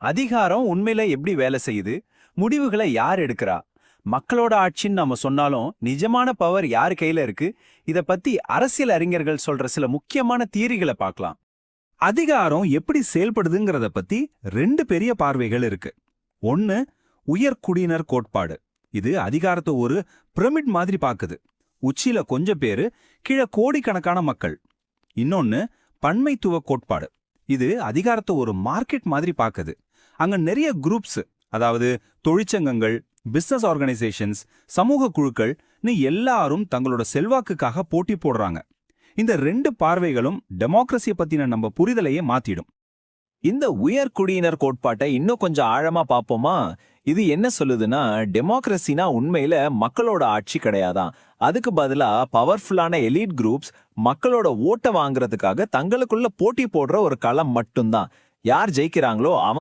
அதிகாரம் உண்மையில எப்படி வேலை செய்யுது? முடிவுகளை யார் எடுக்கிறா? மக்களோட ஆட்சின்னு நாம சொன்னாலும் நிஜமான பவர் யார் கையில இருக்கு? இத பத்தி அரசியல் அறிஞர்கள் சொல்ற சில முக்கியமான தியரிகளை பார்க்கலாம். அதிகாரம் எப்படி செயல்படுதுங்கிறத பத்தி ரெண்டு பெரிய பார்வைகள் இருக்கு. ஒன்னு உயர்குடியினர் கோட்பாடு. இது அதிகாரத்தை ஒரு பிரமிட் மாதிரி பாக்குது. உச்சியில கொஞ்சம் பேரு, கீழே கோடிக்கணக்கான மக்கள். இன்னொன்னு பன்மைத்துவ கோட்பாடு. இது அதிகாரத்தை ஒரு மார்க்கெட் மாதிரி பாக்குது. அங்க நிறைய குரூப்ஸ், அதாவது தொழிற்சங்கங்கள், பிசினஸ் ஆர்கனைசேஷன்ஸ், சமூக குழுக்கள்னு எல்லாரும் தங்களோட செல்வாக்குக்காக போட்டி போடுறாங்க. இந்த ரெண்டு பார்வைகளும் டெமோக்ரஸியை பத்தின நம்ம புரிதலையே மாத்திடும். இந்த உயர்குடியினர் கோட்பாட்டை இன்னும் கொஞ்சம் ஆழமா பார்ப்போமா? இது என்ன சொல்லுதுன்னா, டெமோக்ரஸினா உண்மையில மக்களோட ஆட்சி கிடையாதான். அதுக்கு பதிலா பவர்ஃபுல்லான எலீட் குரூப்ஸ் மக்களோட ஓட்டை வாங்குறதுக்காக தங்களுக்குள்ள போட்டி போடுற ஒரு களம் மட்டும்தான். யார் ஜெயிக்கிறாங்களோ அவங்க